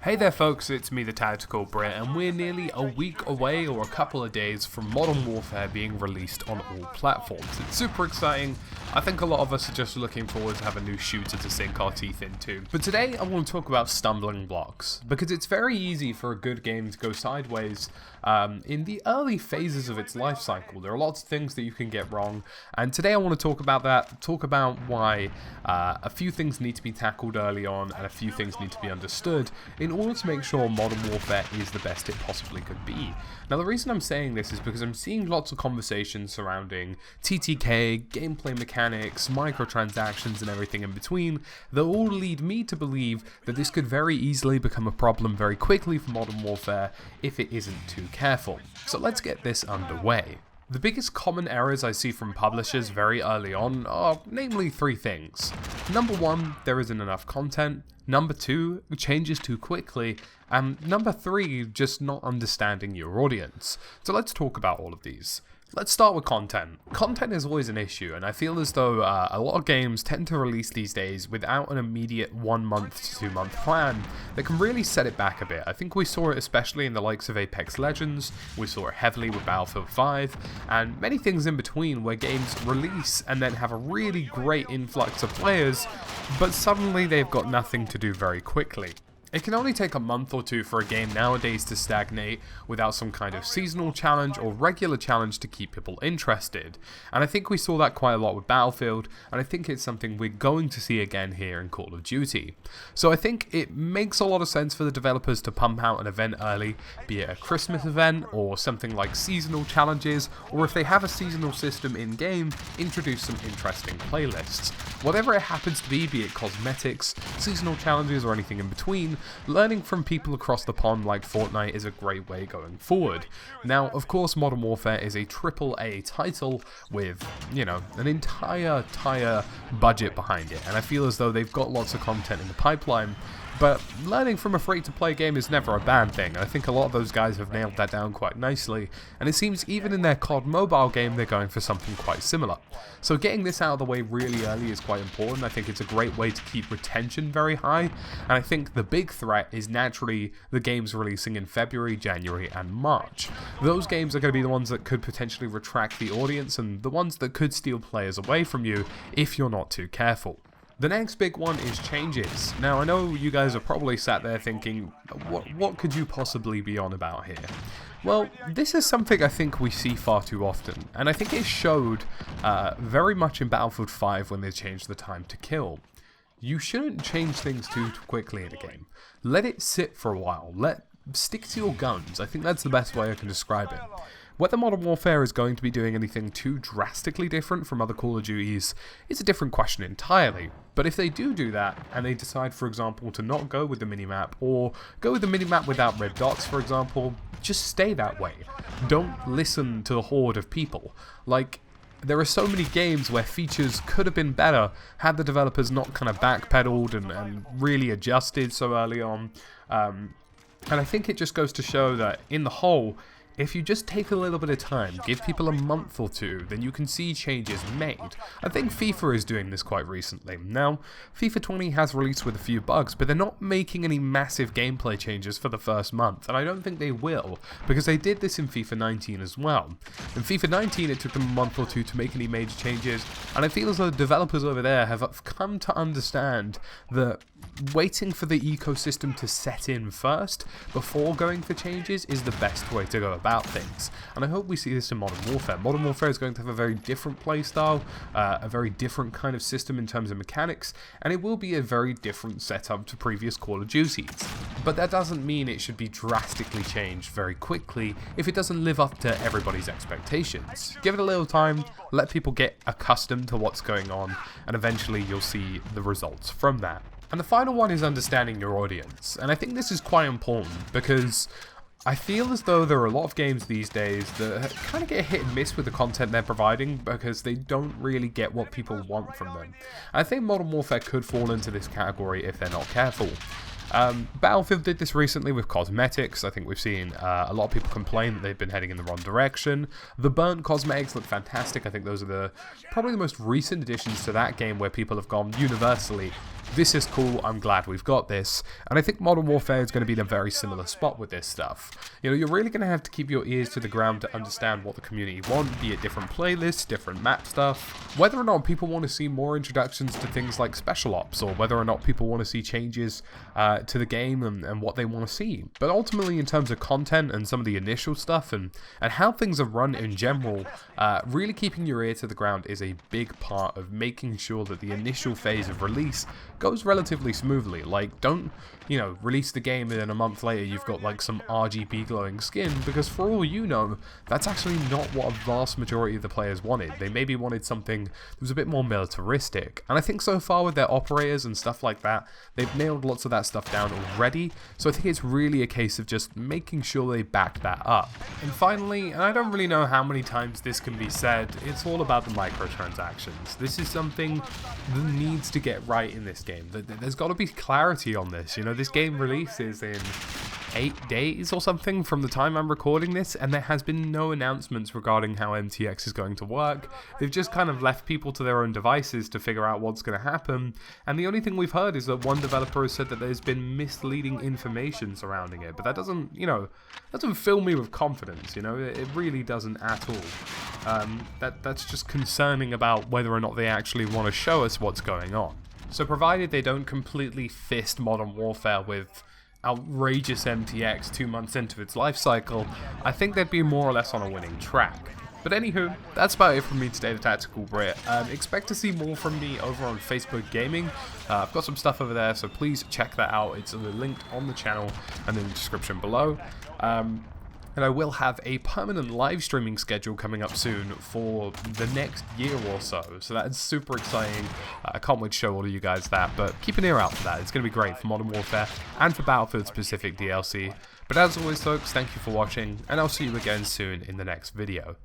Hey there folks, it's me TheTacticalBrit, and we're nearly a week away or a couple of days from Modern Warfare being released on all platforms. It's super exciting. I think a lot of us are just looking forward to have a new shooter to sink our teeth into. But today I want to talk about stumbling blocks, because it's very easy for a good game to go sideways in the early phases of its life cycle. There are lots of things that you can get wrong, and today I want to talk about that, talk about why a few things need to be tackled early on and a few things need to be understood in order to make sure Modern Warfare is the best it possibly could be. Now the reason I'm saying this is because I'm seeing lots of conversations surrounding TTK, gameplay mechanics, microtransactions and everything in between that all lead me to believe that this could very easily become a problem very quickly for Modern Warfare if it isn't too careful. So let's get this underway. The biggest common errors I see from publishers very early on are namely three things. Number one, there isn't enough content. Number two, changes too quickly. And number three, just not understanding your audience. So let's talk about all of these. Let's start with content. Content is always an issue, and I feel as though a lot of games tend to release these days without an immediate 1 month to 2 month plan that can really set it back a bit. I think we saw it especially in the likes of Apex Legends, we saw it heavily with Battlefield 5, and many things in between where games release and then have a really great influx of players, but suddenly they've got nothing to do very quickly. It can only take a month or two for a game nowadays to stagnate without some kind of seasonal challenge or regular challenge to keep people interested. And I think we saw that quite a lot with Battlefield, and I think it's something we're going to see again here in Call of Duty. So I think it makes a lot of sense for the developers to pump out an event early, be it a Christmas event or something like seasonal challenges, or if they have a seasonal system in-game, introduce some interesting playlists. Whatever it happens to be it cosmetics, seasonal challenges or anything in between, learning from people across the pond like Fortnite is a great way going forward. Now, of course, Modern Warfare is a AAA title with, an entire budget behind it, and I feel as though they've got lots of content in the pipeline. But learning from a free-to-play game is never a bad thing. I think a lot of those guys have nailed that down quite nicely, and it seems even in their COD mobile game they're going for something quite similar. So getting this out of the way really early is quite important. I think it's a great way to keep retention very high, and I think the big threat is naturally the games releasing in February, January and March. Those games are going to be the ones that could potentially retract the audience and the ones that could steal players away from you if you're not too careful. The next big one is changes. Now I know you guys are probably sat there thinking, what could you possibly be on about here? Well, this is something I think we see far too often, and I think it showed very much in Battlefield 5 when they changed the time to kill. You shouldn't change things too quickly in a game. Let it sit for a while. Stick to your guns. I think that's the best way I can describe it. Whether Modern Warfare is going to be doing anything too drastically different from other Call of Duties is a different question entirely. But if they do that, and they decide, for example, to not go with the minimap, or go with the minimap without red dots, for example, just stay that way. Don't listen to the horde of people. There are so many games where features could have been better had the developers not kind of backpedaled and really adjusted so early on. And I think it just goes to show that, in the whole, if you just take a little bit of time, give people a month or two, then you can see changes made. I think FIFA is doing this quite recently. Now, FIFA 20 has released with a few bugs, but they're not making any massive gameplay changes for the first month, and I don't think they will, because they did this in FIFA 19 as well. In FIFA 19, it took them a month or two to make any major changes, and I feel as though the developers over there have come to understand that waiting for the ecosystem to set in first before going for changes is the best way to go about things, and I hope we see this in Modern Warfare. Modern Warfare is going to have a very different playstyle, a very different kind of system in terms of mechanics, and it will be a very different setup to previous Call of Duties. But that doesn't mean it should be drastically changed very quickly if it doesn't live up to everybody's expectations. Give it a little time, let people get accustomed to what's going on, and eventually you'll see the results from that. And the final one is understanding your audience, and I think this is quite important because I feel as though there are a lot of games these days that kind of get hit and miss with the content they're providing because they don't really get what people want from them. I think Modern Warfare could fall into this category if they're not careful. Battlefield did this recently with cosmetics. I think we've seen a lot of people complain that they've been heading in the wrong direction. The burnt cosmetics look fantastic. I think those are probably the most recent additions to that game where people have gone universally, this is cool, I'm glad we've got this. And I think Modern Warfare is going to be in a very similar spot with this stuff. You know, you're really going to have to keep your ears to the ground to understand what the community want, be it different playlists, different map stuff, whether or not people want to see more introductions to things like special ops, or whether or not people want to see changes to the game and what they want to see. But ultimately, in terms of content and some of the initial stuff and how things are run in general, really keeping your ear to the ground is a big part of making sure that the initial phase of release goes relatively smoothly. Like, don't, you know, release the game and then a month later you've got like some RGB glowing skin, because for all you know, that's actually not what a vast majority of the players wanted. They maybe wanted something that was a bit more militaristic, and I think so far with their operators and stuff like that, they've nailed lots of that stuff down already, so I think it's really a case of just making sure they back that up. And finally, and I don't really know how many times this can be said, it's all about the microtransactions. This is something that needs to get right in this game. There's got to be clarity on this. You know, this game releases in 8 days or something from the time I'm recording this, and there has been no announcements regarding how MTX is going to work. They've just kind of left people to their own devices to figure out what's going to happen, and the only thing we've heard is that one developer has said that there's been misleading information surrounding it, but that doesn't, you know, doesn't fill me with confidence, you know, it really doesn't at all. That's just concerning about whether or not they actually want to show us what's going on. So provided they don't completely fist Modern Warfare with outrageous MTX 2 months into its life cycle, I think they'd be more or less on a winning track. But anywho, that's about it from me today, The Tactical Brit. Expect to see more from me over on Facebook Gaming. I've got some stuff over there, so please check that out. It's linked on the channel and in the description below. And I will have a permanent live streaming schedule coming up soon for the next year or so. So that is super exciting. I can't wait to show all of you guys that, but keep an ear out for that. It's going to be great for Modern Warfare and for Battlefield specific DLC. But as always folks, thank you for watching, and I'll see you again soon in the next video.